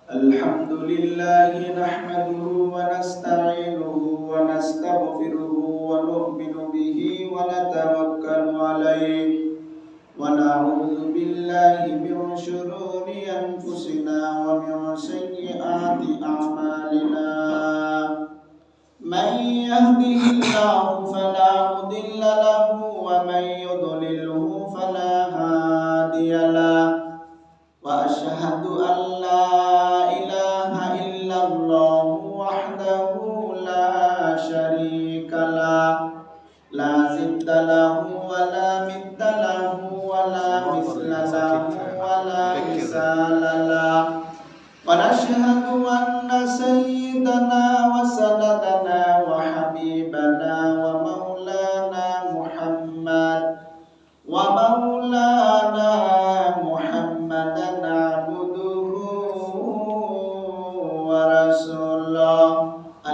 الحمد لله نحمده ونستعينه ونستغفره ونؤمن به ونتوكل عليه ونعوذ بالله من شرور أنفسنا ومن سيئات أعمالنا من يهده الله فلا مضل له ومن يضلله فلا هادي له وأشهد أن لا إله إلا الله وحده لا شريك له لا ضد له ولا مثل له ولا مثل له ولا مثال له ونشهد أن سيدنا وسندنا وحبيبنا ومولانا محمدا محمدا عبده ورسوله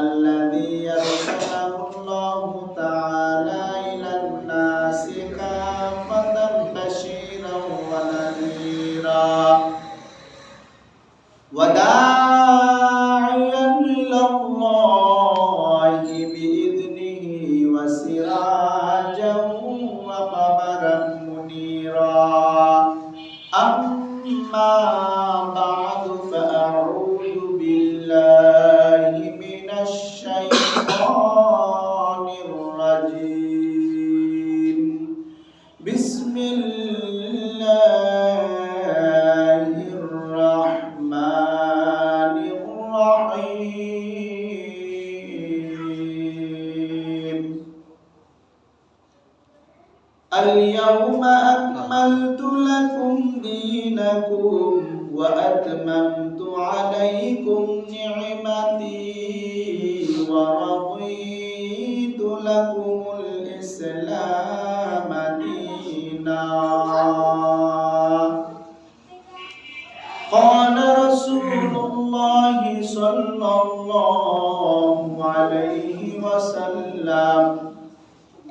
الذي أرسله الله تعالى إلى الناس كافة بشيرا ونذيرا وداعيا إلى الله بإذنه وسراجا وقمرا منيرا أما بعد فأعوذ بالله من الشيطان الرجيم بسم الله الرحمن الرحيم اليوم أكملت لكم دينكم وأتممت عليكم نعمتي ورضيت لكم الإسلام دينا قال رسول الله صلى الله عليه وسلم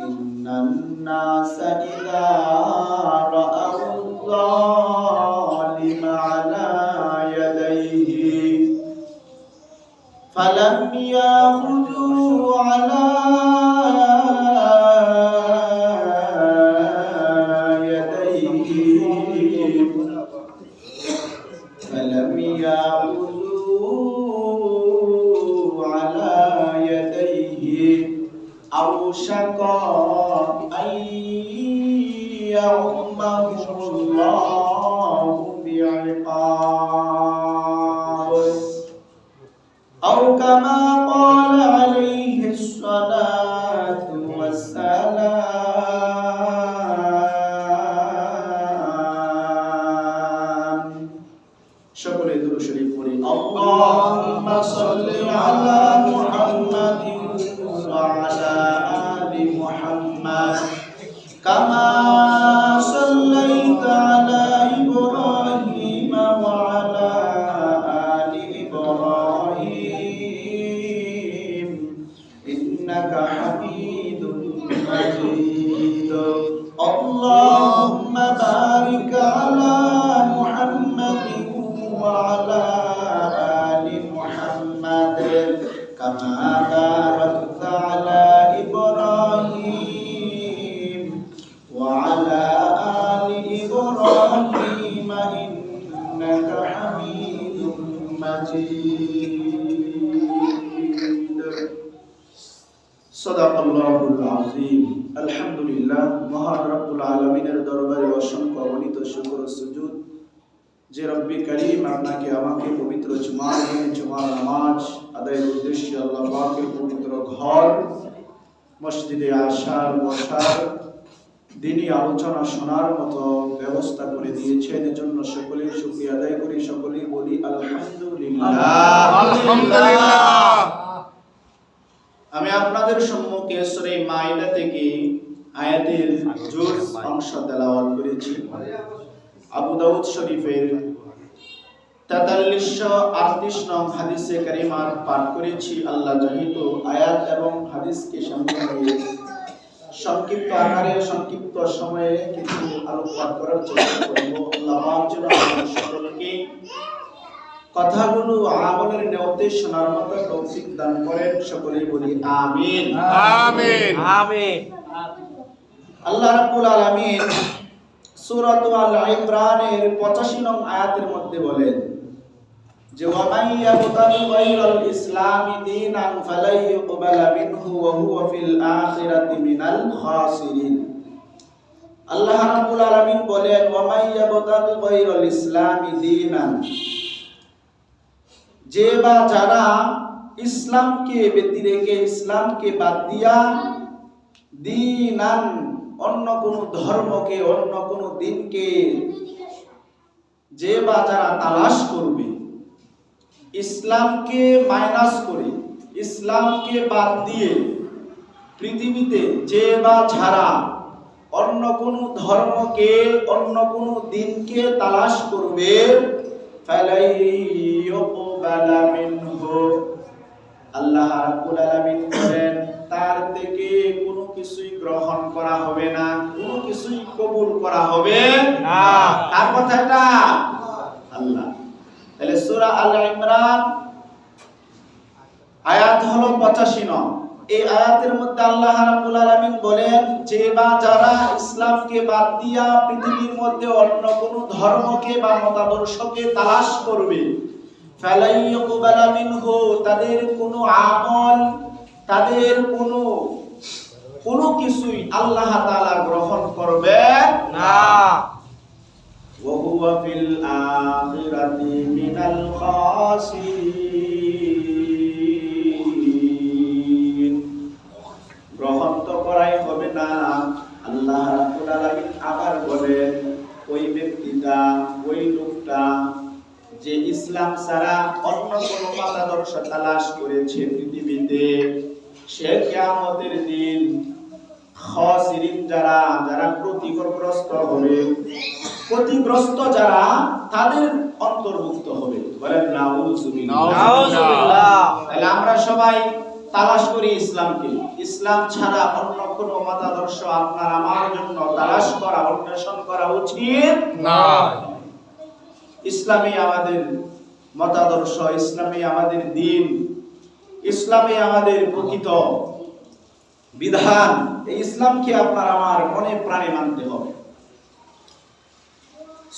إن الناس إذا رأوا الظالم على يديه فلم يأخذوا على يديه أوشك أن يعمهم الله بعقاب أو كما قال عليه الصلاة والسلام شكرا لله شريف اللهم صل على محمد وعلى آل محمد كما صليت على إبراهيم وعلى آل إبراهيم إنك حميد مجيد اللهم بارك على محمد وعلى آل محمد كما باركت على إبراهيم وعلى آل إبراهيم إنك حميد مجيد صدق الله العظيم الحمد لله মহান রব্বুল আলামিনের দরবারে অসংখ্য অগণিত শুকর ও সুজুদ যে রব্বি করিম আপনাকে আমাকে পবিত্র জুমার নামাজ আদায়ের উদ্দেশ্যে আল্লাহ পাকের পবিত্র ঘর মসজিদে আসার বসার দিনী আলোচনা শোনার মতো ব্যবস্থা করে দিয়েছেন এজন্য সকলের শুকরিয়া আদায় করি সকলেই বলি আলহামদুলিল্লাহ আমি আপনাদের সম্মুখে সূরা মাইদা থেকে আয়াতের জোর অংশ তেলাওয়াত করেছি আবু দাউদ শরীফের 4338 নং হাদিসে কারিমা পাঠ করেছি আল্লাহ যেহেতু আয়াত এবং হাদিসকে সামনে নিয়ে সংক্ষিপ্ত আকারে সংক্ষিপ্ত সময়ে কিছু আলোকপাত করার চেষ্টা করব। আল্লাহ পাক যেন আমাদের সকলকে কথাগুলো আমলের নিয়তে শোনার মতো তৌফিক দান করেন। সকলেই বলি আমিন আমিন আমিন। আল্লাহ রাব্বুল আলামিন সূরা আল ইমরানের 85 নং আয়াতের মধ্যে বলেন যে ওয়া মান ইয়াবতাগি গায়রাল ইসলামি দীনান ফালাই ইউকবালা মিনহু ওয়া হুয়া ফিল আখিরাতি মিনাল খাসিরিন। আল্লাহ রাব্বুল আলামিন বলেন ওয়া মান ইয়াবতাগি গায়রাল ইসলামি দীনান, যে বা যারা ইসলামকে ব্যতি রেখে ইসলামকে বাদ দিয়া দীনান অন্য কোন ধর্মকে অন্য কোন দিনকে যে বা যারা তালাশ করবে, ইসলামকে মাইনাস করে ইসলামকে বাদ দিয়ে পৃথিবীতে যে বা যারা অন্য কোন ধর্মকে অন্য কোন দিনকে তালাশ করবে ফালাই ইউকবালা মিনহু, আল্লাহ রাব্বুল আলামিন বলেন তার থেকে কোনো কিছুই গ্রহণ করা হবে না, কোনো কিছুই কবুল করা হবে না। কার কথা এটা? আল্লাহ। তাহলে সূরা আল ইমরান আয়াত হলো 85 নং। এই আয়াতের মধ্যে আল্লাহ রাব্বুল আলামিন বলেন যে বা যারা ইসলামকে বাদ দিয়া পৃথিবীর মধ্যে অন্য কোন ধর্মকে বা মতাদর্শকে তালাশ করবে ফালাই ইউকবালা মিনহু, তাদের কোনো আমল তাদের কোনো কিছুই আল্লাহ তাআলা গ্রহণ করবে না। ওয়া হুয়া ফিল আখিরাতি মিনাল খাসিরিন, গ্রহণ তো করাই হবে না। আল্লাহ রাব্বুল আলামিন আবার বলেন ওই ব্যক্তিটা ওই লোকটা যে ইসলাম ছাড়া অন্য কোন মতাদর্শ তালাশ করেছে পৃথিবীতে, সে কিয়ামতের দিন খাসিরিন যারা ক্ষতিগ্রস্ত হবে, ক্ষতিগ্রস্ত যারা তাদের অন্তর্ভুক্ত হবে। বলেন নাউযুবিল্লাহ। নাউযুবিল্লাহ। তাহলে আমরা সবাই তালাশ করি ইসলামকে। ইসলাম ছাড়া অন্য কোন মতাদর্শ আপনার আমার জন্য তালাশ করা অন্বেষণ করা উচিত না। ইসলামই আমাদের মতাদর্শ, ইসলামই আমাদের দ্বীন, ইসলামই আমাদের প্রকৃত বিধান। এই ইসলামকে আপনার আমার মনে প্রাণে মানতে হবে।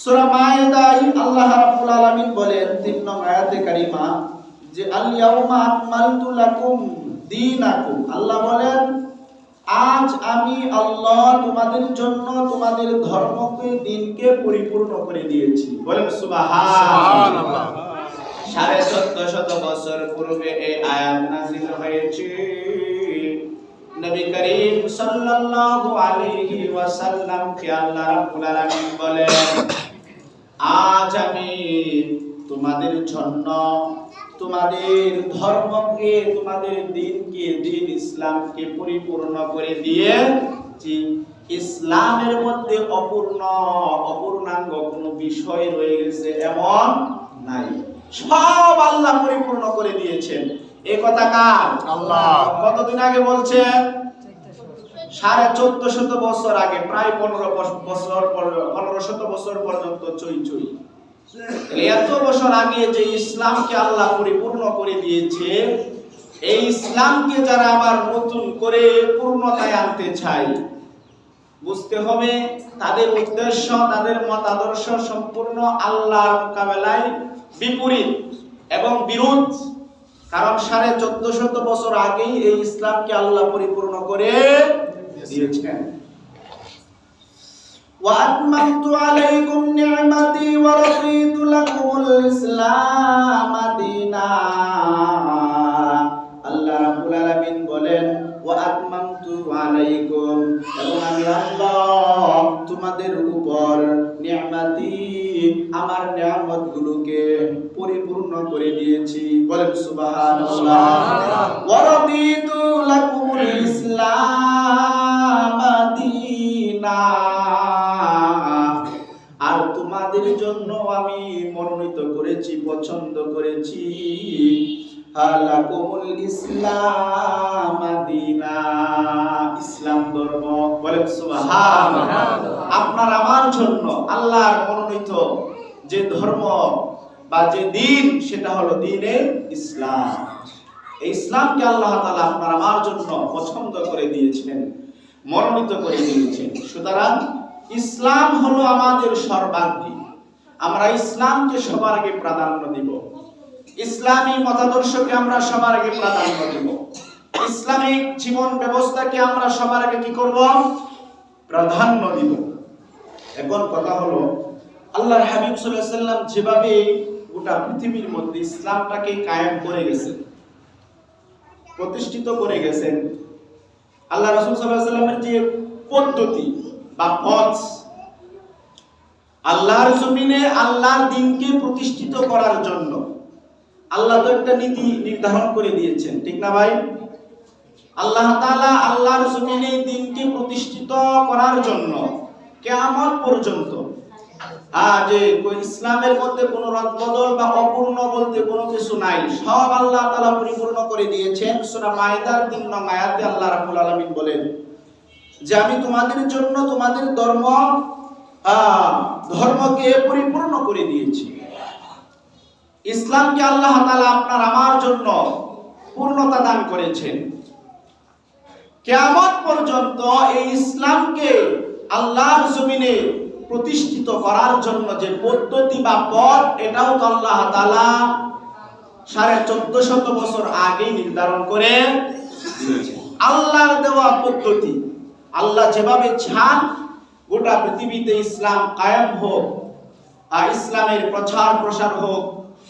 সূরা মায়েদায় আল্লাহ রাব্বুল আলামিন বলেন 3 নং আয়াতে কারিমা যে আল ইয়াউমা আকমালতু লাকুম দীনাকুম, আল্লাহ বলেন আজ আমি আল্লাহ তোমাদের জন্য তোমাদের ধর্মকে দিনকে পরিপূর্ণ করে দিয়েছি। বলেন সুবহানাল্লাহ। 1450 বছর পূর্বে এই আয়াত নাযিল হয়েছে। নবী করিম সাল্লাল্লাহু আলাইহি ওয়াসাল্লাম কে আল্লাহ রাব্বুল আলামিন বলেন আজ আমি তোমাদের জন্য তোমাদের ধর্মকে তোমাদের দ্বীনকে দ্বীন ইসলামকে পরিপূর্ণ করে দিয়েছি। ইসলামের মধ্যে অপূর্ণাঙ্গ কোনো বিষয় রয়ে গেছে এমন নাই, সব আল্লাহ পরিপূর্ণ করে দিয়েছেন। এই কথা কার? আল্লাহ। কতদিন আগে বলছেন? 1450 বছর আগে, প্রায় 1500 বছর পর্যন্ত চই এত বছর আগে যে ইসলামকে আল্লাহ পরিপূর্ণ করে দিয়েছে, এই ইসলামকে যারা আবার নতুন করে পূর্ণতায় আনতে চায়, বুঝতে হবে তাদের উদ্দেশ্য তাদের মতাদর্শ সম্পূর্ণ আল্লাহর মোকাবেলায় বিপরীত এবং বিরোধ। কারণ 1450 বছর আগেই এই ইসলামকে আল্লাহ পরিপূর্ণ করে দিয়েছেন। وَأَتْمَمْتُ عَلَيْكُمْ نِعْمَتِي وَرَضِيتُ لَكُمُ الْإِسْلَامَ دِينًا। আল্লাহ রাব্বুল আলামিন বলেন ওয়াআতমামতু আলাইকুম, এবং আমি আল্লাহ তোমাদের উপর নিয়ামতি আমার নিয়ামতগুলোকে পরিপূর্ণ করে দিয়েছি। বলেন সুবহানাল্লাহ। ওয়ারাদিতু লাকুমুল ইসলাম দীনা, আর তোমাদের জন্য আমি মনোনীত করেছি, পছন্দ করেছি হালাকুমুল ইসলাম দীনা, ইসলাম ধর্ম, বলেন সুবহানাল্লাহ। আপনার আমার জন্য আল্লাহর মনোনীত যে ধর্ম বা যে দিন, সেটা হলো দ্বীনে ইসলাম। এই ইসলামকে আল্লাহ তাআলা আপনার আমার জন্য পছন্দ করে দিয়েছেন, মনোনীত করে দিয়েছেন। সুতরাং ইসলাম হলো আমাদের সর্বাগ্রে। আমরা ইসলামকে সবার আগে প্রাধান্য দিব, ইসলামী মতাদর্শকে আমরা সবার আগে প্রাধান্য দিব, ইসলামিক জীবন ব্যবস্থাকে আমরা সবার আগে কি করব? প্রাধান্য দিব। এখন কথা হলো, আল্লাহর হাবিব সাল্লাল্লাহু আলাইহি সাল্লাম যেভাবে গোটা পৃথিবীর মধ্যে ইসলামটাকে কায়েম করে গেছেন, প্রতিষ্ঠিত করে গেছেন, আল্লাহ রাসূল সাল্লাল্লাহু আলাইহি সাল্লামের যে পদ্ধতি বা পথ, আল্লাহর জমিনে আল্লাহর দ্বীনকে প্রতিষ্ঠিত করার জন্য আল্লাহ তো একটা নীতি নির্ধারণ করে দিয়েছেন, ঠিক না ভাই? আল্লাহ তাআলা আল্লাহর জমিনে দ্বীনকে প্রতিষ্ঠিত করার জন্য কিয়ামত পর্যন্ত যে ইসলামের মধ্যে কোনো রদবদল বা অপূর্ণ বলতে কোনো কিছু নাই, সব আল্লাহ তাআলা পরিপূর্ণ করে দিয়েছেন। সূরা মাইদার 3 নং আয়াতে আল্লাহ রাব্বুল আলামিন বলেন যে আমি তোমাদের জন্য তোমাদের ধর্মকে পরিপূর্ণ করে দিয়েছি। ইসলামকে আল্লাহ তাআলা আপনার আমার জন্য পূর্ণতা দান করেছেন। কিয়ামত পর্যন্ত এই ইসলামকে আল্লাহর জমিনে প্রতিষ্ঠিত করার জন্য যে পদ্ধতি বা পথ, এটাও তো আল্লাহ তাআলা 1450 বছর আগে নির্ধারণ করে দিয়েছেন। আল্লাহর দেওয়া পদ্ধতি, আল্লাহ যেভাবে চান গোটা পৃথিবীতে ইসলাম কায়েম হোক, আর ইসলামের প্রচার প্রসার হোক,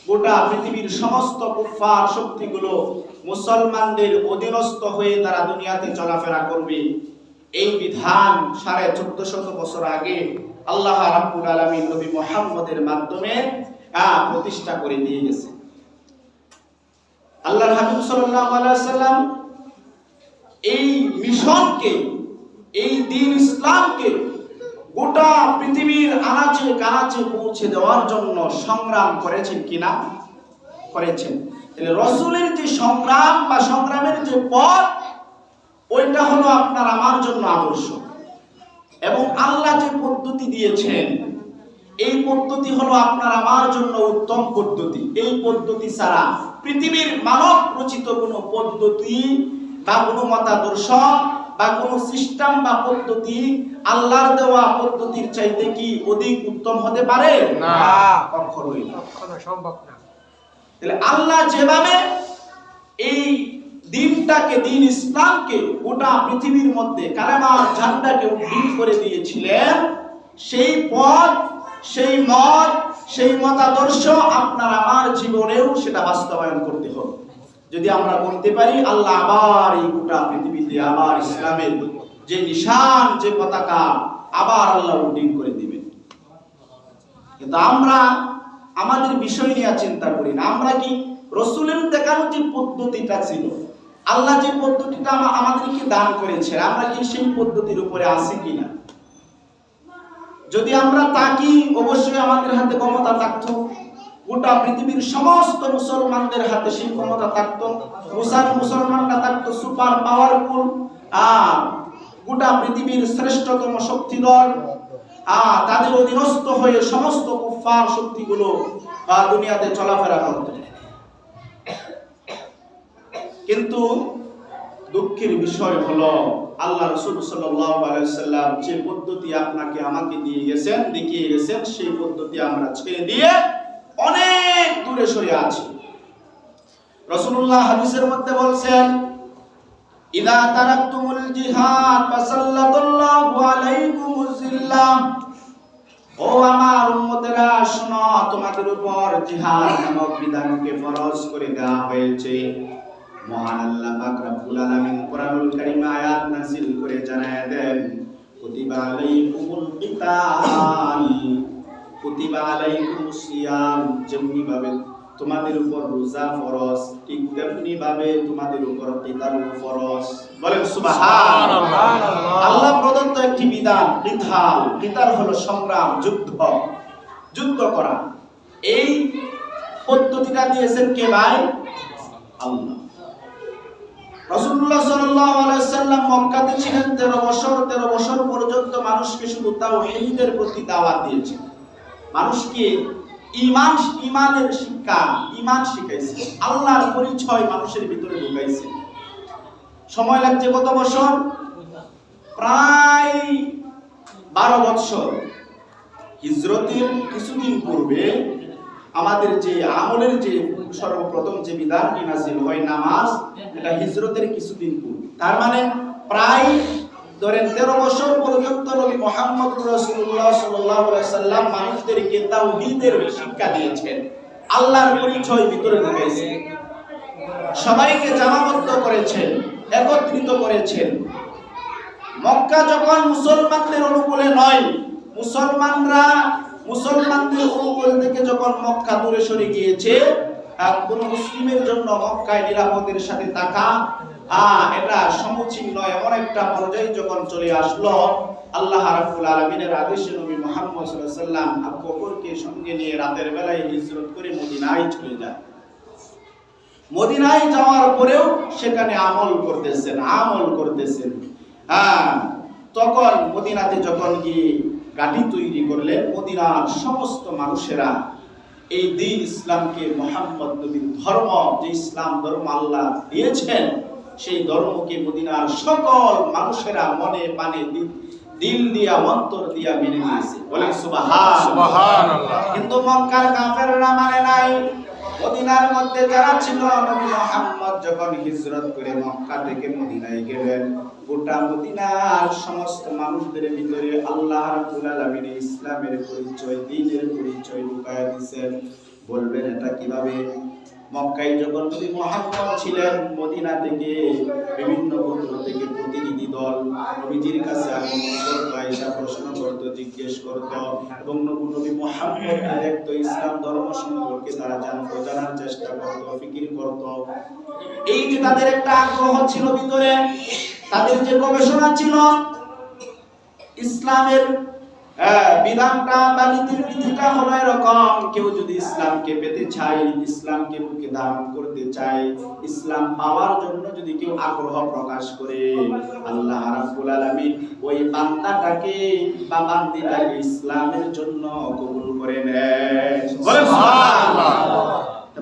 গোটা পৃথিবীর সমস্ত কুফফার শক্তিগুলো মুসলমানদের অধীনস্থ হয়ে তারা দুনিয়াতে চলাফেরা করবে, এই বিধান 1450 বছর আগে আল্লাহ রাব্বুল আলামিন নবী মুহাম্মদের মাধ্যমে প্রতিষ্ঠা করে দিয়ে গেছে। আল্লাহর হাবিব সাল্লাল্লাহু আলাইহি ওয়াসাল্লাম এই মিশনকে, এই দ্বীন ইসলামকে গোটা পৃথিবীর আনাচে কানাচে পৌঁছে দেওয়ার জন্য সংগ্রাম করেছেন কিনা? করেছেন। তাহলে রাসূলের যে সংগ্রাম বা সংগ্রামের যে পথ, ওইটা হলো আপনার আমার জন্য আদর্শ। এবং আল্লাহ যে পদ্ধতি দিয়েছেন, এই পদ্ধতি হলো আপনার আমার জন্য উত্তম পদ্ধতি। এই পদ্ধতি ছাড়া পৃথিবীর মানব রচিত কোনো পদ্ধতি বা কোনো মতাদর্শ বা কোনো সিস্টেম বা পদ্ধতি আল্লাহর দেওয়া পদ্ধতির চাইতে কি অধিক উত্তম হতে পারে? না, কখনোই না, কখনো সম্ভব না। তাহলে আল্লাহ যেভাবে এই দ্বীনটাকে, দ্বীন ইসলামকে গোটা পৃথিবীর মধ্যে কালেমার ঝান্ডাকে উড্ডীন করে দিয়েছিলেন, সেই পথ, সেই মত, সেই মতাদর্শ আপনার আমার জীবনেও সেটা বাস্তবায়ন করতে হবে। যদি আমরা বলতে পারি আল্লাহ আবার এই গোটা পৃথিবীতে আবার ইসলামের যে নিশান, যে পতাকা আবার আল্লাহ উড্ডীন করে দিবেন। কিন্তু আমরা আমাদের বিষয় নিয়ে চিন্তা করি না। আমরা কি রাসূলের দেখানো যে পদ্ধতিটা ছিল, আল্লাহ যে পদ্ধতিটা আমাদেরকে দান করেছে, আমরা কি সেই পদ্ধতির উপরে আছি কিনা? যদি আমরা তাকি, অবশ্যই আমাদের হাতে ক্ষমতা থাকতো, গোটা পৃথিবীর সমস্ত মুসলমানদের হাতে সেই ক্ষমতা থাকতো, মুসলমানরা থাকতো সুপার পাওয়ারফুল, গোটা পৃথিবীর শ্রেষ্ঠতম শক্তিধর, তাদের অধীনস্থ হয়ে সমস্ত কুফফার শক্তিগুলো দুনিয়াতে চলাফেরা করত। কিন্তু দুঃখের বিষয় হলো আল্লাহ রাসূল সাল্লাল্লাহু আলাইহি ওয়াসাল্লাম যে পদ্ধতি আপনাকে আমাকে দিয়ে গেছেন, দেখিয়ে গেছেন, সেই পদ্ধতি আমরা ছেড়ে দিয়ে অনেক দূরে সরে আছি। রাসূলুল্লাহ হাদিসের মধ্যে বলছেন, ইদা তারাকতুমুল জিহাদ ফাসাল্লাতুল্লাহু আলাইকুমুজ জিল্লাহ। ও আমার উম্মতেরা শোনো, তোমাদের উপর জিহাদ নামক বিধানকে ফরজ করে দেওয়া হয়েছে। মহান আল্লাহ পাক রব্বুল আলামিন কোরআনুল কারীমে আয়াত নাযিল করে জানায় দেন, কুতিবা আলাইকুমুল কিতাল, কুতিবা আলাইকুমুস সিয়াম। যেমনি ভাবে তোমাদের উপর রোজা ফরজ, ঠিক তেমনি ভাবে তোমাদের উপর কিতাল ফরজ। বলেন সুবহানাল্লাহ। আল্লাহ প্রদত্ত একটি বিধান কিতাল। কিতাল হলো সংগ্রাম, যুদ্ধ করা। এই পদ্ধতিটা দিয়েছেন কে ভাই? আল্লাহ। রাসূলুল্লাহ সাল্লাল্লাহু আলাইহি সাল্লাম মক্কাতে ছিলেন 13 বছর পর্যন্ত মানুষকে শুধু তাওহীদের প্রতি দাওয়াত দিয়েছেন। মানুষকে ঈমানের শিক্ষা, ঈমান শিখাইছেন, আল্লাহর পরিচয় মানুষের ভিতরে ঢুকাইছেন। সময় লাগছে কত বছর? প্রায় 12 বছর। হিজরতের কিছুদিন পূর্বে আমাদের যে আমলের যে সর্বপ্রথম যে বিধানটি নাযিল হয় নামাজ, এটা হিজরতের কিছুদিন পূর্বে। তার মানে প্রায় ধরেন 13 বছর পর্যন্ত নবী মুহাম্মদ রাসূলুল্লাহ সাল্লাল্লাহু আলাইহি সাল্লাম মানুষদেরকে তাওহীদের শিক্ষা দিয়েছেন, আল্লাহর পরিচয় ভিতরে ঢুকাইছেন, সবাইকে জামাবদ্ধ করেছেন, একত্রিত করেছেন। মক্কা যখন মুসলমানদের অনুকূলে নয়, মুসলমানদের অনুকূল থেকে যখন মক্কা দূরে সরে গিয়েছে, কোন মুসলিমের জন্য মক্কায় নিরাপদের সাথে থাকা এটা সমুচীন নয়, এমন একটা পর্যায়ে যখন চলে আসলো, আল্লাহ রাব্বুল আলামিনের আদেশে নবী মুহাম্মদ সাল্লাল্লাহু আলাইহি সাল্লাম আবু বকরকে সঙ্গে নিয়ে রাতের বেলায় হিজরত করে মদিনায় চলে যায়। মদিনায় যাওয়ার পরেও সেখানে আমল করতেছেন। তখন মদিনাতে যখন গিয়ে গাড়ি তৈরি করলেন, মদিনার সমস্ত মানুষেরা এই দ্বীন ইসলামকে, মুহাম্মদ নবীর ধর্ম, যে ইসলাম ধর্ম আল্লাহ দিয়েছেন, সেই ধর্মকে মদিনার সকল মানুষেরা মনে প্রাণে দিল দিয়া অন্তর দিয়া মেনে নিয়েছে। বলেন সুবহানাল্লাহ। কিন্তু মক্কার কাফেররা মানে নাই। মদিনার মধ্যে যারা ছিল, নবী মুহাম্মদ যখন হিজরত করে মক্কা থেকে মদিনায় গেলেন, গোটা মদিনার সমস্ত মানুষদের ভিতরে আল্লাহ রাব্বুল আলামিন ইসলামের পরিচয়, দ্বীনের পরিচয় ঢুকায়া দিয়েছেন। বলবেন এটা কিভাবে? মক্কায় যখন নবী মুহাম্মদ ছিলেন, মদিনা থেকে বিভিন্ন গোত্র থেকে প্রতিনিধি দল নবীজির কাছে আগমন করত, আয়েশা প্রশ্ন করত, জিজ্ঞেস করত, এবং নবী মুহাম্মদকে দেখত, ইসলাম ধর্ম সম্পর্কে তারা জানতো, জানার চেষ্টা করত, ফিকির করত। এই যে তাদের একটা আগ্রহ ছিল ভিতরে, তাদের যে গবেষণা ছিল, ইসলামের বিধানটা বা নীতিটা হলো এরকম, কেউ যদি ইসলামকে পেতে চায়, ইসলামকে বুকে ধারণ করতে চায়, ইসলাম পাওয়ার জন্য যদি কেউ আগ্রহ প্রকাশ করে, আল্লাহ রাব্বুল আলামিন ওই বান্দাটাকে বা বান্দিটাকে ইসলামের জন্য কবুল করে নেয়। সুবহানাল্লাহ।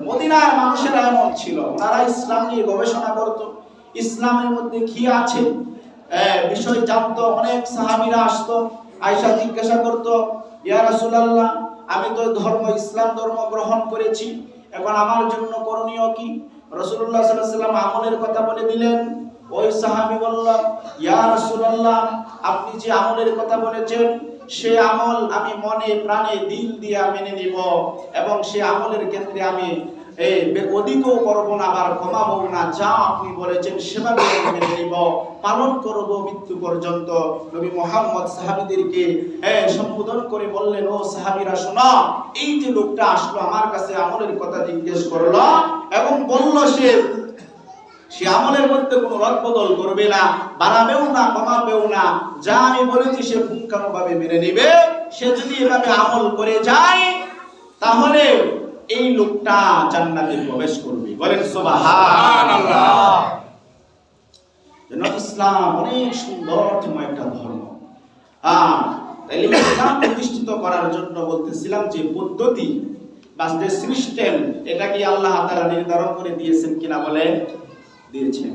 মদিনার মানুষেরা এমন ছিল, তারা ইসলাম নিয়ে গবেষণা করত, ইসলামের মধ্যে কি আছে বিষয় জানতো। অনেক সাহাবীরা আসতো, আয়েশা জিজ্ঞাসা করত, ইয়া রাসূলুল্লাহ, আমি তো ইসলাম ধর্ম গ্রহণ করেছি, এখন আমার জন্য করণীয় কি? রাসূলুল্লাহ সাল্লাল্লাহু আলাইহি ওয়াসাল্লাম আমলের কথা বলে দিলেন। ওই সাহাবী বলল, ইয়া রাসূলুল্লাহ, আপনি যে আমলের কথা বলেছেন, সে আমল আমি মনে প্রাণে দিল দিয়া মেনে নিব, এবং সে আমলের ক্ষেত্রে আমি অধিকও করব না, আবার কমাবো না। যা আপনি বলেছেন সেভাবে মেনে নিব, পালন করব মৃত্যু পর্যন্ত। নবী মুহাম্মদ সাহাবীদেরকে সম্বোধন করে বললেন, ও সাহাবীরা শোনো, এই যে লোকটা আসলো আমার কাছে, আমলের কথা জিজ্ঞেস করলো এবং বলল সে আমলের মধ্যে কোনো রদবদল করবে না, বাড়াবেও না, কমাবেও না, যা আমি বলেছি সে পুঙ্খানুভাবে মেনে নেবে। সে যদি এভাবে আমল করে যায়, তাহলে এই লোকটা জান্নাতে প্রবেশ করবে। বলেন সুবহানাল্লাহ। যেন ইসলাম অনেক সুন্দরতম একটা ধর্ম। তাইলে ইসলাম প্রতিষ্ঠিত করার জন্য বলতেছিলাম যে পদ্ধতি বা যে সিস্টেম, এটা কি আল্লাহ তাআলা নির্ধারণ করে দিয়েছেন কিনা? বলেন দিয়েছেন।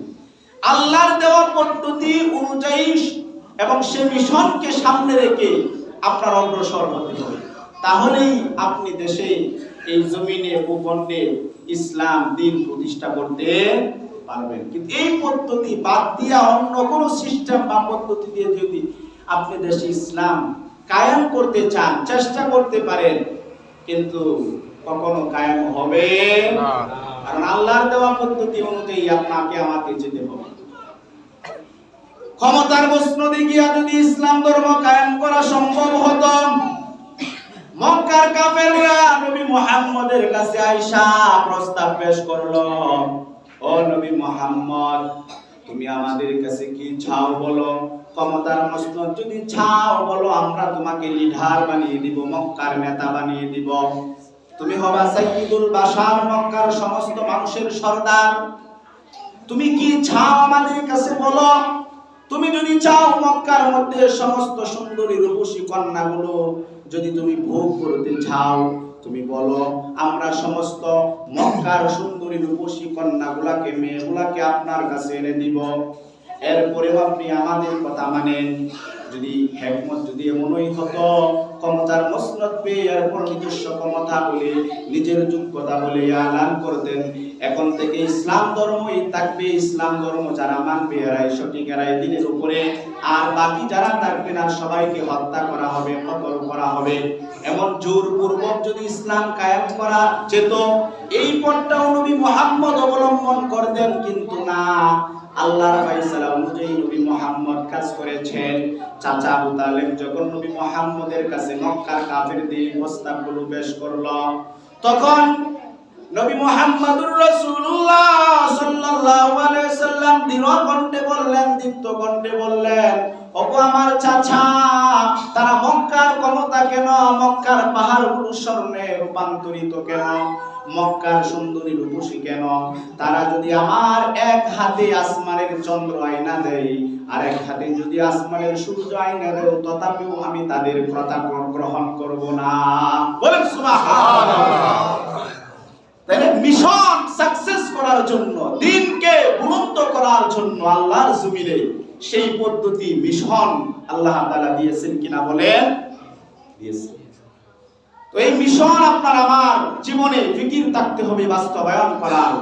আল্লাহর দেওয়া পদ্ধতি অনুযায়ী এবং সে মিশনকে সামনে রেখে আপনার অগ্রসর হতে হবে, তাহলেই আপনি দেশে, এই জমিনে, ভূখণ্ডে ইসলাম দ্বীন প্রতিষ্ঠা করতে পারবেন। কিন্তু এই পদ্ধতি বাদ দিয়া অন্য কোন সিস্টেম বা পদ্ধতি দিয়ে যদি আপনি দেশে ইসলাম কায়েম করতে চান, চেষ্টা করতে পারেন, কিন্তু কখনো কায়েম হবে না, কারণ আল্লাহর দেওয়া পদ্ধতি অনুযায়ী আপনাকে আমাকে যেতে হবে। ক্ষমতার মসনদে গিয়া যদি ইসলাম ধর্ম কায়েম করা সম্ভব হতো, মক্কার কাফেররা নবী মুহাম্মদের কাছে আয়েশা প্রস্তাব পেশ করলো, ও নবী মুহাম্মদ, তুমি আমাদের কাছে কি চাও বলো? ক্ষমতার মসনদ যদি চাও বলো, আমরা তোমাকে লিডার বানিয়ে দিব, মক্কার নেতা বানিয়ে দিব। তুমি হবা সাইয়্যিদুল বাশার, মক্কার সমস্ত মানুষের সরদার। তুমি কি চাও আমাদের কাছে বলো। তুমি যদি চাও মক্কার মধ্যে সমস্ত সুন্দরী রূপসী কন্যাগুলো যদি তুমি ভোগ করতে চাও, তুমি বলো, আমরা সমস্ত মক্কার সুন্দরী রূপসী কন্যাগুলাকে, মেয়েগুলাকে আপনার কাছে এনে দিব। এরপরেও আপনি আমাদের কথা মানেন। যদি হিকমত যদি এমনই হতো, ক্ষমতার মসনদ পেয়ে এরপর নিজস্ব ক্ষমতা বলে, নিজের যোগ্যতা বলে এলান করতেন, এখন থেকে ইসলাম ধর্মই থাকবে, ইসলাম ধর্ম যারা মানবে এরাই সঠিক, এরাই দিনের উপরে, আর বাকি যারা থাকবে না সবাইকে হত্যা করা হবে, কতল করা হবে। এমন জোরপূর্বক যদি ইসলাম কায়েম করা যেত, এই পথটাও নবী মুহাম্মদ অবলম্বন করতেন, কিন্তু না, আল্লাহর ফয়সালা অনুযায়ী নবী মুহাম্মদ কাজ করেছেন। চাচা আবু তালেব যখন নবী মুহাম্মদের কাছে মক্কার কাফেরদের প্রস্তাবগুলো পেশ করলো, তখন নবী মুহাম্মদুর রাসূলুল্লাহ সাল্লাল্লাহু আলাইহি সাল্লাম দৃঢ় কণ্ঠে বললেন, দীপ্ত কণ্ঠে বললেন, ওগো আমার চাচা, তারা মক্কার ক্ষমতা কেন, মক্কার পাহাড়গুলো স্বর্ণে রূপান্তরিত কেন, মক্কার সুন্দরী রূপসী কেন, তারা যদি আমার এক হাতে আসমানের চন্দ্র আয়না দেয় আর এক হাতে যদি আসমানের সূর্য আয়না দেয়, তথাপিও আমি তাদের কথা গ্রহণ করব না। বলেন সুবহানাল্লাহ। তাহলে মিশন সাকসেস করার জন্য, দ্বীনকে বুলন্দ করার জন্য আল্লাহর জমিনে সেই পদ্ধতি মিশন আল্লাহ তাআলা দিয়েছেন কিনা বলেন? দিয়েছেন। তো এই মিশন আপনার আমার জীবনে ফিকির থাকতে হবে, বাস্তবায়ন করার।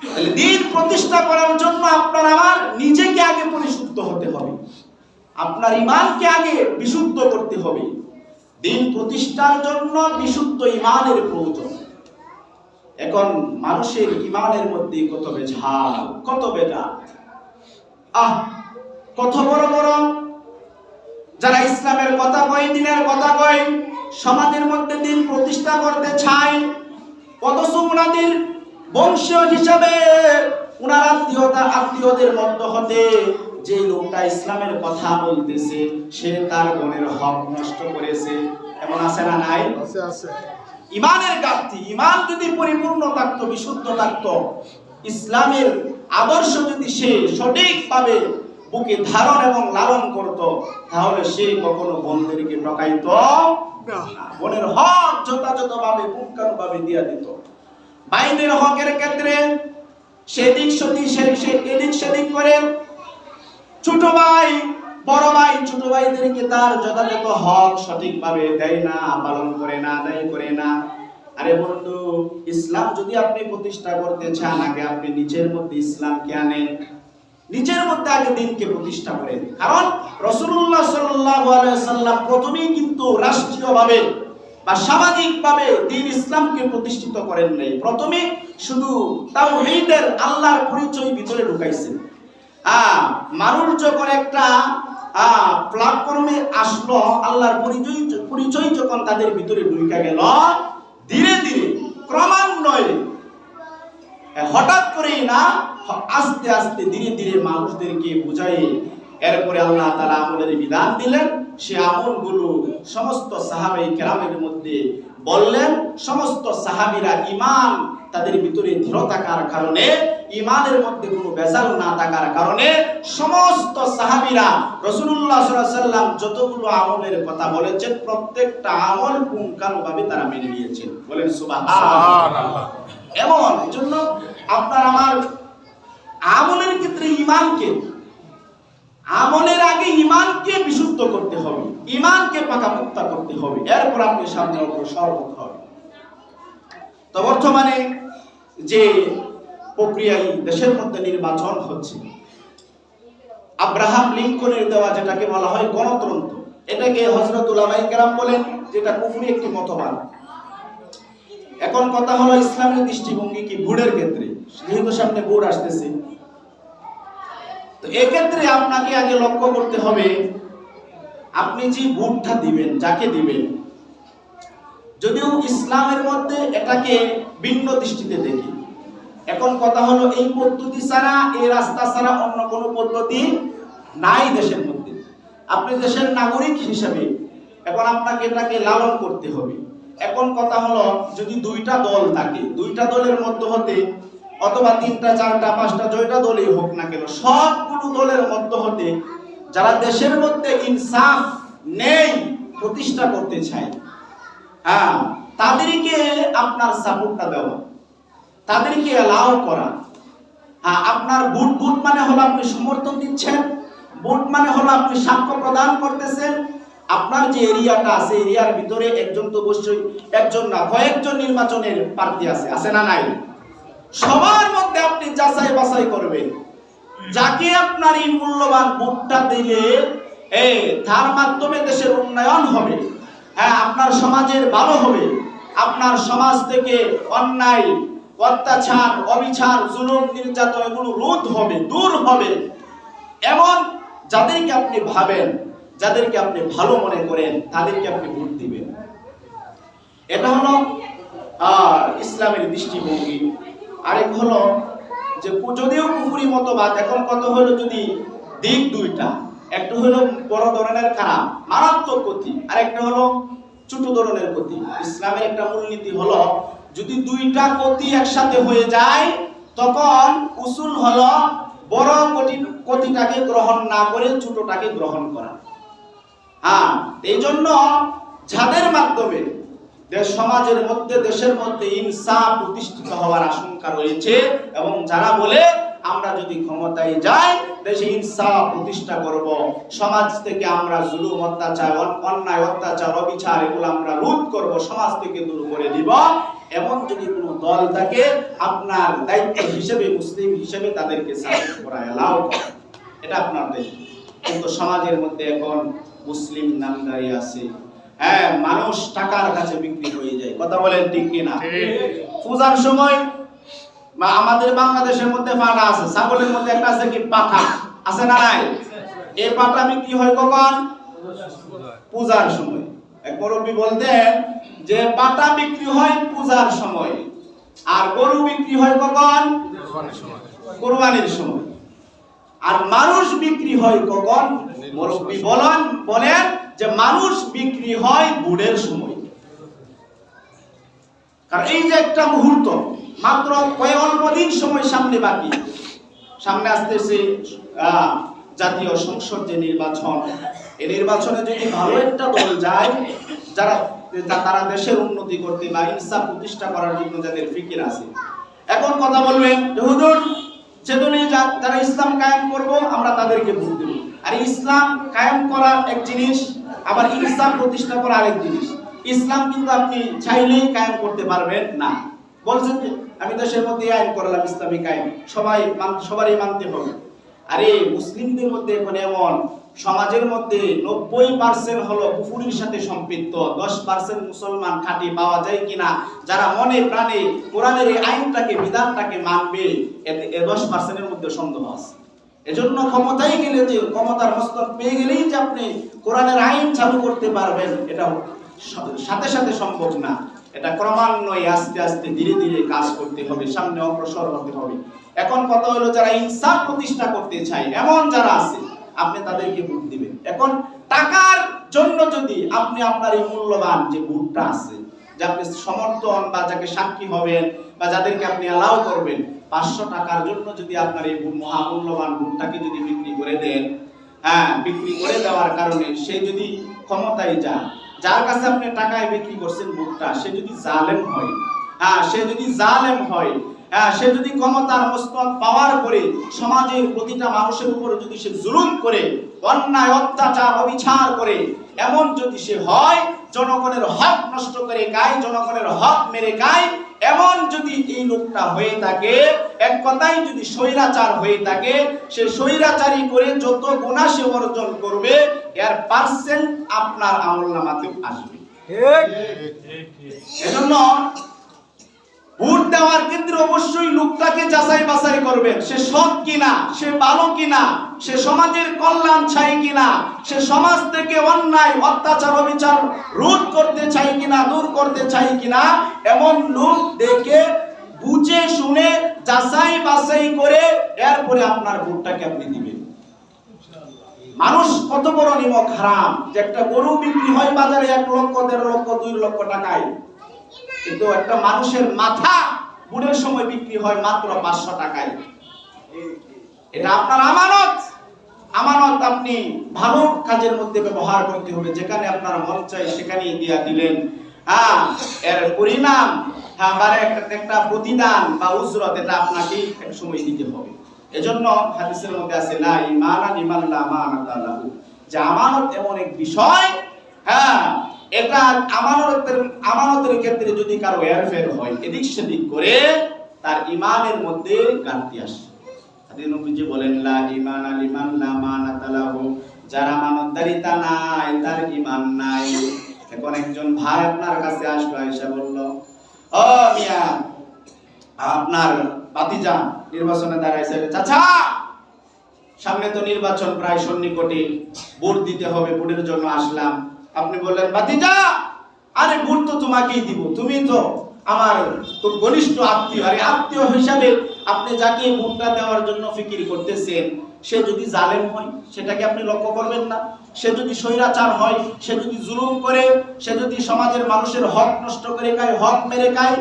তাহলে দ্বীন প্রতিষ্ঠা করার জন্য আপনার আমার নিজেকে আগে পরিশুদ্ধ হতে হবে, আপনার ঈমানকে আগে বিশুদ্ধ করতে হবে। দ্বীন প্রতিষ্ঠার জন্য বিশুদ্ধ ঈমানের প্রয়োজন। এখন মানুষের ঈমানের মধ্যে কত বেঝাল, কত বেদা, কত বড় বড় যারা ইসলামের কথা কয়, দ্বীনের কথা কয়, সমাজের মধ্যে দ্বীন প্রতিষ্ঠা করতে চায়, অথচ উনাদের বংশীয় হিসাবে উনার আত্মীয়দের মধ্য হতে যে লোকটা ইসলামের কথা বলতেছে সে তার বোনের হক নষ্ট করেছে। এমন আছে না নাই? আছে। ঈমানের ঘাটতি। ঈমান যদি পরিপূর্ণ থাকতো, বিশুদ্ধ থাকতো, ইসলামের আদর্শ যদি সে সঠিকভাবে বুকে ধারণ এবং লালন করত, তাহলে সে কখনো বোনদেরকে ঠকাইত না। বোনের হক যথাযথভাবে পুঙ্খানুভাবে দিয়ে দিত। ভাইদের হকের ক্ষেত্রে সেদিক এদিক সেদিক করে ছোট ভাই বড় ভাই ছোট ভাইদেরকে তার যথাযথ হক সঠিকভাবে দেয় না, পালন করে না, আদায় করে না। আরে বন্ধু, ইসলাম যদি আপনি প্রতিষ্ঠা করতে চান, আগে আপনি নিজের মধ্যে ইসলামকে আনেন, নিজের মধ্যে আগে দ্বীনকে প্রতিষ্ঠা করেন। কারণ রাসূলুল্লাহ সাল্লাল্লাহু আলাইহি ওয়াসাল্লাম প্রথমেই কিন্তু রাষ্ট্রীয়ভাবে বা সামাজিকভাবে দ্বীন ইসলামকে প্রতিষ্ঠিত করেন নাই। প্রথমে শুধু তাওহীদের আল্লাহর পরিচয় ভিতরে ঢুকাইছেন। মানুষ যখন একটা প্ল্যাটফর্মে আসলো, আল্লাহর পরিচয় যখন তাদের ভিতরে ঢুকে গেল, ধীরে ধীরে ক্রমান্বয়ে, হঠাৎ করেই না, আস্তে আস্তে ধীরে ধীরে মানুষদেরকে বুঝাই এরপরে আল্লাহ তাআলা আমলের বিধান দিলেন। সে আমলগুলো সমস্ত সাহাবায়ে কেরামের মধ্যে বললেন। সমস্ত সাহাবীরা ঈমান তাদের ভিতরে দৃঢ় থাকার কারণে, ঈমানের মধ্যে কোনো ভেজাল না থাকার কারণে সমস্ত সাহাবীরা রাসূলুল্লাহ সাল্লাল্লাহু আলাইহি ওয়াসাল্লাম যতগুলো আমলের কথা বলেছেন প্রত্যেকটা আমল পুঙ্খানুভাবে তারা মেনে নিয়েছেন। বলেন সুবহানাল্লাহ। এমন এজন্য আপনার আমার আমলের ক্ষেত্রে ঈমানকে, আমলের আগে ঈমানকে বিশুদ্ধ করতে হবে, ঈমানকে পাকাপোক্তা করতে হবে, এরপর আপনি সামনে অগ্রসর হতে হবে। তো বর্তমানে যে প্রক্রিয়ায় দেশের মধ্যে নির্বাচন হচ্ছে, আব্রাহাম লিঙ্কনের দেওয়া যেটাকে বলা হয় গণতন্ত্র, এটাকে হযরত উলামায়ে কেরাম বলেন যেটা কুফরি একটি মতবাদ। এখন কথা হলো ইসলামের দৃষ্টিভঙ্গি কি ভোটের ক্ষেত্রে, যেহেতু সামনে ভোট আসতেছে, তো এক্ষেত্রে আপনাকে আগে লক্ষ্য করতে হবে আপনি যে ভোটটা দিবেন, যাকে দিবেন, যদিও ইসলামের মধ্যে এটাকে ভিন্ন দৃষ্টিতে দেখি। এখন কথা হলো এই পদ্ধতি ছাড়া, এই রাস্তা ছাড়া অন্য কোনো পদ্ধতি নাই দেশের মধ্যে। আপনি দেশের নাগরিক হিসেবে এখন আপনাকে এটাকে লালন করতে হবে, এখন কথা হলো, যদি দুইটা দল থাকে, দুইটা দলের মধ্য হতে অথবা তিনটা, চারটা, পাঁচটা, জয়টা দলই হোক না কেন, সবগুলো দলের মধ্য হতে যারা দেশের মধ্যে ইনসাফ নেই প্রতিষ্ঠা করতে চায়, হ্যাঁ, তাদেরকে আপনার সাপোর্টটা দেওয়া, তাদেরকে অ্যালাউ করা। হ্যাঁ, আপনার ভোট মানে হলো আপনি সমর্থন দিচ্ছেন, ভোট মানে হলো আপনি সাক্ষ্য প্রদান করতেছেন। আপনার যে এরিয়াটা আছে, এরিয়ার ভিতরে একজন তো অবশ্যই, একজন না কয়েকজন নির্বাচনের প্রার্থী আছে না নাই? সবার মধ্যে আপনি যাচাই বাছাই করবেন, যাকে আপনার এই মূল্যবান ভোটটা দিলে তার মাধ্যমে দেশের উন্নয়ন হবে, হ্যাঁ, আপনার সমাজের ভালো হবে, আপনার সমাজ থেকে অন্যায়, অত্যাচার, অবিচার, জুলুম, নির্যাতন এগুলো রোধ হবে, দূর হবে, এমন যাদেরকে আপনি ভাবেন, যাদেরকে আপনি ভালো মনে করেন, তাদেরকে আপনি ভোট দিবেন। এটা হলো ইসলামের দৃষ্টিভঙ্গি। আরেক হলো যে যদিও কুফরি মতবাদ, এখন কত হলো যদি দিক দুইটা, একটা হলো বড় ধরনের খারাপ মারাত্মক ক্ষতি, আর একটা হলো ছোট ধরনের ক্ষতি। ইসলামের একটা মূলনীতি হলো যদি দুইটা ক্ষতি একসাথে হয়ে যায় তখন উসুল হলো বড় ক্ষতিটাকে গ্রহণ না করে ছোটটাকে গ্রহণ করা। হ্যাঁ, এই জন্য যাদের মাধ্যমে সমাজের মধ্যে, দেশের মধ্যে ইনসাফ প্রতিষ্ঠিত হওয়ার আশঙ্কা রয়েছে, এবং যারা বলে আমরা যদি ক্ষমতায় যাই দেশে ইনসাফ প্রতিষ্ঠা করব, সমাজ থেকে আমরা জুলুম, অত্যাচার, অন্যায়, অত্যাচার, অবিচার এগুলো আমরা রোধ করব, সমাজ থেকে দূর করে দিব, এমন যদি কোনো দল থাকে আপনার দায়িত্ব হিসেবে, মুসলিম হিসেবে তাদেরকে সাপোর্ট করা, এলাও করা, এটা আপনার দায়িত্ব। কিন্তু সমাজের মধ্যে এখন মুসলিম নামদারি আছে, হ্যাঁ, মানুষ টাকার কাছে বিক্রি হয়ে যায়, কথা বলেন ঠিক কিনা? পূজার সময় আমাদের বাংলাদেশের মধ্যে পাঠা আছে, ছাগলের মধ্যে একটা আছে কি পাঠা, আছে না নাই? এই পাঠা বিক্রি হয় কখন? পূজার সময়। এক মুরব্বী বলতেন যে পাঠা বিক্রি হয় পূজার সময়, আর গরু বিক্রি হয় কখন? কুরবানির সময়। আর মানুষ বিক্রি হয় কখন? মুরব্বী বলেন যে মানুষ বিক্রি হয় বুড়ের সময়। কারণ এই যে একটা মুহূর্ত, মাত্র অল্প দিন সময় সামনে বাকি, সামনে আসতেছে জাতীয় সংসদ যে নির্বাচন, এই নির্বাচনে যদি ভালো একটা দল যায়, তারা দেশের উন্নতি করতে বা ইনসাফ প্রতিষ্ঠা করার জন্য যাদের ফিকির আছে, এখন কথা বলবেন যে হুজুর যেদনে যারা ইসলাম কায়েম করব আমরা তাদেরকে ভোট দেব। আর ইসলাম কায়েম করা এক জিনিস, আবার ইনসাফ প্রতিষ্ঠা করা আরেক জিনিস। ইসলাম কিন্তু আপনি চাইলেই কায়েম করতে পারবেন না। বলছেন যে আমি দেশের মধ্যে আইন করলাম ইসলামিক আইন, সবারই মানতে হবে। আরে মুসলিমদের মধ্যে এখন এমন, সমাজের মধ্যে 90% হলো কুফরির সাথে সম্পৃক্ত, 10% মুসলমান খাঁটি পাওয়া যায় কিনা, যারা মনে প্রাণে কোরআনের এই আইনটাকে, বিধানটাকে মানবে, এতে 10%-এর মধ্যে সন্দেহ আছে। এজন্য ক্ষমতায় গেলে, যে ক্ষমতার মস্তক পেয়ে গেলেই যে আপনি কোরআনের আইন চালু করতে পারবেন, এটা সাথে সাথে সম্ভব না। এটা ক্রমান্বয়ে আস্তে আস্তে ধীরে ধীরে কাজ করতে হবে, সামনে অগ্রসর হতে হবে। এখন কথা হলো যারা ইনসাফ প্রতিষ্ঠা করতে চায়, এমন যারা আছে, আপনি তাদেরকে ভোট দিবেন। এখন টাকার জন্য যদি আপনি আপনার এই মূল্যবান যে ভোটটা আছে, যে আপনি সমর্থন বা যাকে সাক্ষী হবেন বা যাদেরকে আপনি অ্যালাউ করবেন, 500 টাকার জন্য যদি আপনার এই মহামূল্যবান ভোটটাকে যদি বিক্রি করে দেন, হ্যাঁ, বিক্রি করে দেওয়ার কারণে সে যদি ক্ষমতায় যায়, যার কাছে আপনি টাকায় বিক্রি করছেন ভোটটা, সে যদি জালেম হয়, হ্যাঁ, সে যদি জালেম হয়, হ্যাঁ, সে যদি ক্ষমতার মস্তক পাওয়ার পরে সমাজের প্রতিটা মানুষের উপর যদি সে জুলুম করে, অন্যায়, অত্যাচার, অবিচার করে, এমন যদি সে হয়, জনগণের হক নষ্ট করে খায়, জনগণের হক মেরে খায়, এমন যদি এই লোকটা হয়ে থাকে, এক কথায় যদি স্বৈরাচার হয়ে থাকে, সে স্বৈরাচারী করে যত গুনাহ সে অর্জন করবে, এর পার্সেন্ট আপনার আমলনামাতে আসবে। এজন্য ভোট দেওয়ার ক্ষেত্রে অবশ্যই লোকটাকে যাচাই বাছাই করবেন, সে সৎ কিনা, সে ভালো কিনা, সে সমাজের কল্যাণ চাই কিনা, সে সমাজ থেকে অন্যায়, অত্যাচার, অবিচার রোধ করতে চাই কিনা, দূর করতে চাই কিনা, এমন লোক দেখে বুঝে শুনে যাচাই বাছাই করে এরপরে আপনার ভোটটাকে আপনি দিবেন। মানুষ কত বড় নিমক হারাম, যে একটা গরু বিক্রি হয় বাজারে 1 লক্ষ, 1.5 লক্ষ, 2 লক্ষ টাকায়, কিন্তু একটা মানুষের মাথা বুড়ের সময় বিক্রি হয় মাত্র 500 টাকায়। এটা আপনার আমানত। আমানত আপনি ভালো কাজের মধ্যে ব্যবহার করতে হবে। যেখানে আপনার মন চাই সেখানেই দিয়া দিলেন, এর পরিণাম একটা প্রতিদান বা উজরত এটা আপনাকে এক সময় দিতে হবে। এজন্য হাদিসের মধ্যে আছে লা ঈমানা লিমান লা আমানাতা লাহু, যে আমানত এমন এক বিষয়, এটা আমানতের ক্ষেত্রে যদি কারো হেরফের হয়, এদিক সেদিক করে, তার ঈমানের মধ্যে ঘাটতি আসে। হাদিস নবীজি বলেন লা ঈমানা লিমান লা আমানাতা লাহু, যার আমানতদারিতা নাই তার ঈমান নাই। এখন একজন ভাই আপনার কাছে আসলো, আয়েশা বলল, ও মিয়া, আপনার ভাতিজা নির্বাচনে দাঁড়াইছে, চাচা সামনে তো নির্বাচন প্রায় সন্নিকটে, ভোট দিতে হবে, ভোটের জন্য আসলাম। আপনি বললেন, ভাতিজা আরে ভোট তো তোমাকেই দিব, তুমি তো আমার খুব ঘনিষ্ঠ আত্মীয়, আরে আত্মীয় হিসাবে আপনি যাকে ভোটটা দেওয়ার জন্য ফিকির করতেছেন, সে যদি জালেম হয় সেটাকে আপনি লক্ষ্য করবেন না? সে যদি স্বৈরাচার হয়, সে যদি জুলুম করে, সে যদি সমাজের মানুষের হক নষ্ট করে খায়, হক মেরে খায়,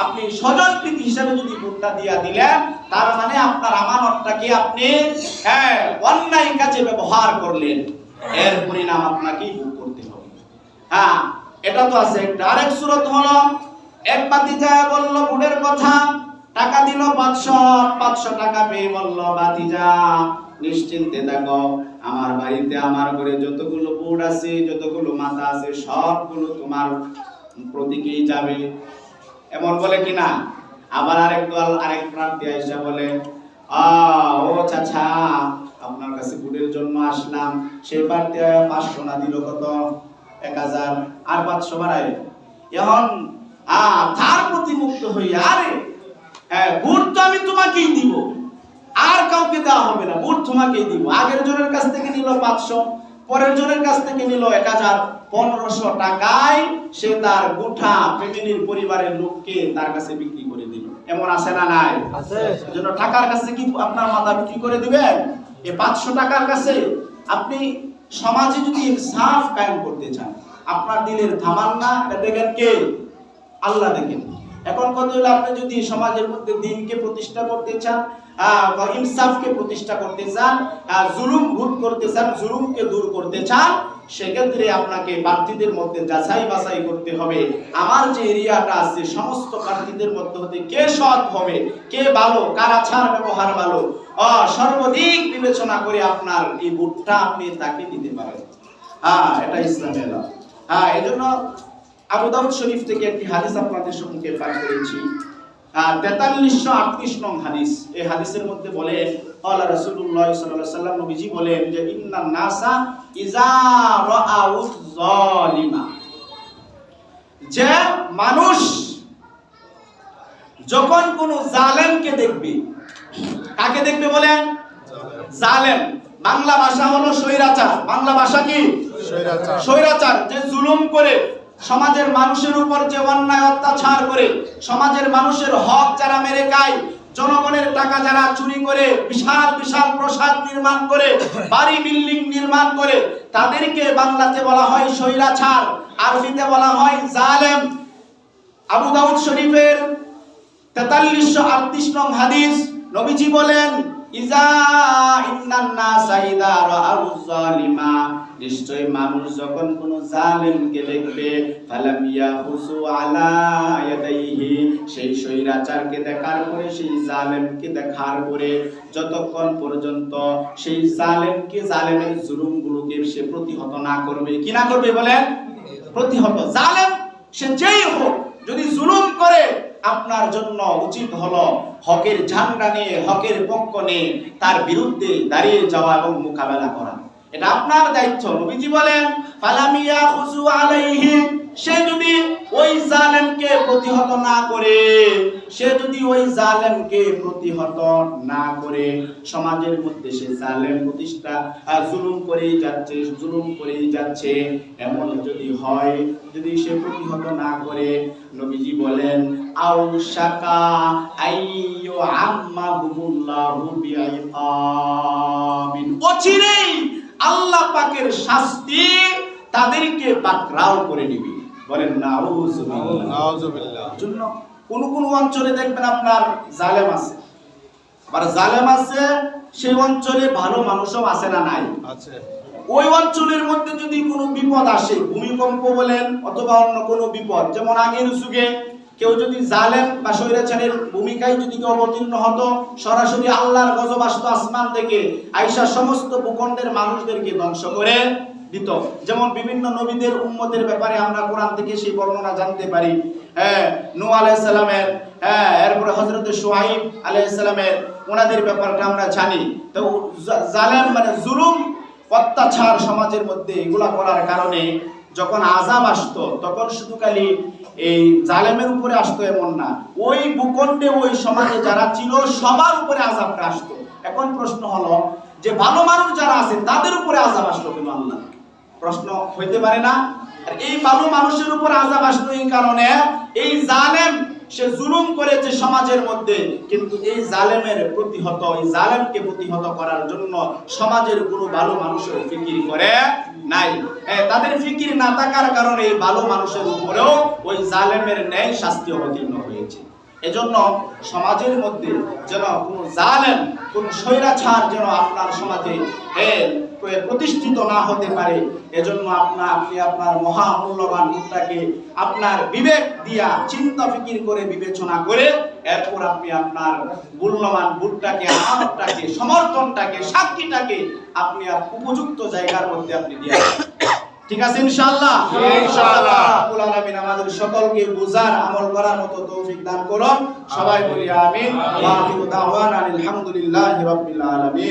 আপনি স্বজনপ্রীতি হিসাবে যদি ভোটটা দিয়া দিলেন, তার মানে আপনার আমানতটাকে আপনি অন্যায় কাজে ব্যবহার করলেন। এর পরিণাম আপনাকেই ভোগ করতে হবে। এটা তো আছে। একটা আরেক সূরত হলো, এক ভাতিজা বলল ভোটের কথা, টাকা দিল 500 টাকা পেয়ে বলল, ভাতিজা নিশ্চিন্তে থাকো, আমার বাড়িতে আমার ঘরে যতগুলো ভোট আছে, যতগুলো মাথা আছে, সবগুলো তোমার প্রতীকেই যাবে। এমন বলে কিনা? আবার আরেক প্রার্থী এসে বলে, ও চাচা আপনার কাছে ভোটের জন্য আসলাম, সেই প্রার্থী 500 না দিল কত 1000, আর 500 বাড়ায়। এখন তার প্রতি মুক্ত হইয়া, আরে ভোট তো আমি তোমাকেই দিব, আর কাউকে দেওয়া হবে না, ভোট তোমাকেই দিব। আগের জনের কাছ থেকে নিল 500, পরের জনের কাছ থেকে নিল 1000, 1500 টাকায় সে তার গোটা ফ্যামিলির পরিবারের লোককে তার কাছে বিক্রি করে দিল। এমন আছে না নাই? আছে। এজন্য টাকার কাছে কি আপনার মাথা বিক্রি করে দিবেন? এই 500 টাকার কাছে আপনি সমাজে যদি ইনসাফ কায়েম করতে চান, আপনার দিলের তামান্না, এটা দেখেন কে? আল্লাহ দেখেন। এখন কত হলো, আপনি যদি সমাজের মধ্যে দ্বীনকে প্রতিষ্ঠা করতে চান, ইনসাফকে প্রতিষ্ঠা করতে চান, জুলুম রোধ করতে চান, জুলুমকে দূর করতে চান, সেক্ষেত্রে আপনাকে প্রার্থীদের মধ্যে যাচাই বাছাই করতে হবে। আমার যে এরিয়াটা আছে, সমস্ত প্রার্থীদের মধ্যে হতে কে সৎ হবে, কে ভালো, কার আচার ব্যবহার ভালো, সর্বাধিক বিবেচনা করে আপনার এই ভোটটা আপনি তাকে দিতে পারেন। এটা ইসলামের। এজন্য আবু দাউদ শরীফ থেকে একটি হাদিস আপনাদের সম্মুখে পাঠ করেছি, 4338 নং হাদিস। এই হাদিসের মধ্যে বলে, ক্বালা রাসূলুল্লাহ সাল্লাল্লাহু আলাইহি ওয়াসাল্লাম, নবীজি বলেন যে, ইন্নান নাসা ইযা রাআউ যালিমা, যে মানুষ যখন কোন জালেমকে দেখবে, কাকে দেখবে বলেন? জালেম। বাংলা ভাষা হলো স্বৈরাচার। বাংলা ভাষা কি? স্বৈরাচার। যে জুলুম করে, সমাজের মানুষের উপর যে অন্যায় অত্যাচার করে, সমাজের মানুষের হক যারা মেরে খায়, জনগণের টাকা যারা চুরি করে, বিশাল বিশাল প্রাসাদ নির্মাণ করে, বাড়ি বিল্ডিং নির্মাণ করে, তাদেরকে বাংলাতে বলা হয় স্বৈরাচার, আরবিতে বলা হয় জালেম। আবু দাউদ শরীফের 4338 নং হাদিস, নবীজি বলেন, ইন্নান নাসা ইযা রাআউ যালিমা, নিশ্চয় মানুষ যখন কোন জালেমকে দেখবে, ফালাম ইয়াহুসু আলা ইয়াদাইহি, সেই স্বৈরাচারকে দেখার পরে, সেই জালেমকে দেখার পরে যতক্ষণ পর্যন্ত সেই জালেমকে, জালেমের জুলুমগুলোকে সে প্রতিহত না করবে, কি না করবে বলেন? প্রতিহত। জালেম সে যেই হোক, যদি জুলুম করে, আপনার জন্য উচিত হলো হকের ঝান্ডা নিয়ে, হকের পক্ষ নিয়ে তার বিরুদ্ধে দাঁড়িয়ে যাওয়া এবং মোকাবেলা করা। এটা আপনার দায়িত্ব। নবীজি বলেন, ফালাম ইয়াখুযু আলাইহি, সে যদি ওই জালেমকে প্রতিহত না করে, সে যদি ওই জালেমকে প্রতিহত না করে, সমাজের মধ্যে সে জালেম প্রতিষ্ঠা, জুলুম করেই যাচ্ছে, জুলুম করেই যাচ্ছে, এমন যদি হয়, যদি সে প্রতিহত না করে, নবীজি বলেন, আও শাকা আইয়ু আম্মাহুল্লাহু বিইকাবিন, অচিরেই আল্লাহ পাকের শাস্তি তাদেরকে পাকড়াও করে নিবে। বলেন নাউজুবিল্লাহ। নাউজুবিল্লাহ। জন্য কোন কোন অঞ্চলে দেখবেন আপনার জালেম আছে, আবার জালেম আছে সেই অঞ্চলে ভালো মানুষও আছে না নাই? আছে। ওই অঞ্চলের মধ্যে যদি কোনো বিপদ আসে, ভূমিকম্প বলেন অথবা অন্য কোনো বিপদ, যেমন আগের যুগে কেউ যদি জালেম বা স্বৈরাচারের ভূমিকায় যদি কেউ অবতীর্ণ হতো, সরাসরি আল্লাহর গজব আসতো আসমান থেকে, আইসা সমস্ত ভূখণ্ডের মানুষদেরকে ধ্বংস করে দিত। যেমন বিভিন্ন নবীদের উম্মতের ব্যাপারে আমরা কোরআন থেকে সেই বর্ণনা জানতে পারি। নূহ আলাইহিস সালামের, এরপরে হযরত শুআইব আলাইহিস সালামের, ওনাদের ব্যাপারটা আমরা জানি। তো জালেম মানে জুলুম, অত্যাচার সমাজের মধ্যে এগুলা করার কারণে যখন আযাব আসতো, তখন শুধু খালি এই জালেমের উপরে আসতো এমন না, ওই ভূখণ্ডে ওই সমাজে যারা ছিল সবার উপরে আযাবটা আসতো। এখন প্রশ্ন হলো যে ভালো মানুষ যারা আছে তাদের উপরে আযাব আসলো কেন? আল্লাহ প্রশ্ন হইতে পারে না? আর এই ভালো মানুষের উপর আযাব আসলো এই কারণে, এই জালেম সে জুলুম করেছে সমাজের মধ্যে, কিন্তু এই জালেমের প্রতিহত, এই জালেমকে প্রতিহত করার জন্য সমাজের কোনো ভালো মানুষের ফিকির করে নাই। তাদের ফিকির না থাকার কারণে এই ভালো মানুষের উপরেও ওই জালেমের ন্যায় শাস্তি অবতীর্ণ হয়েছে। এজন্য সমাজের মধ্যে যেন কোনো জালেম, কোন স্বৈরাচার যেন আপনার সমাজে প্রতিষ্ঠিত না হতে পারে, এজন্য আপনি আপনার মহামূল্যবান বুটটাকে আপনার বিবেক দিয়া চিন্তা ফিকির করে বিবেচনা করে এরপর আপনি আপনার মূল্যবান বুটটাকে, আমানতটাকে, সমর্থনটাকে, সাক্ষীটাকে আপনি উপযুক্ত জায়গার মধ্যে আপনি দিয়ে, ঠিক আছে ইনশাআল্লাহ? ইনশাআল্লাহ। রব্বুল আলামিন আমাদের সকলকে বুঝার, আমল করার মতো তৌফিক দান করুন। সবাই বলি আমিন। ওয়া আখিরু দাওয়ানা আলহামদুলিল্লাহি রাব্বিল আলামিন।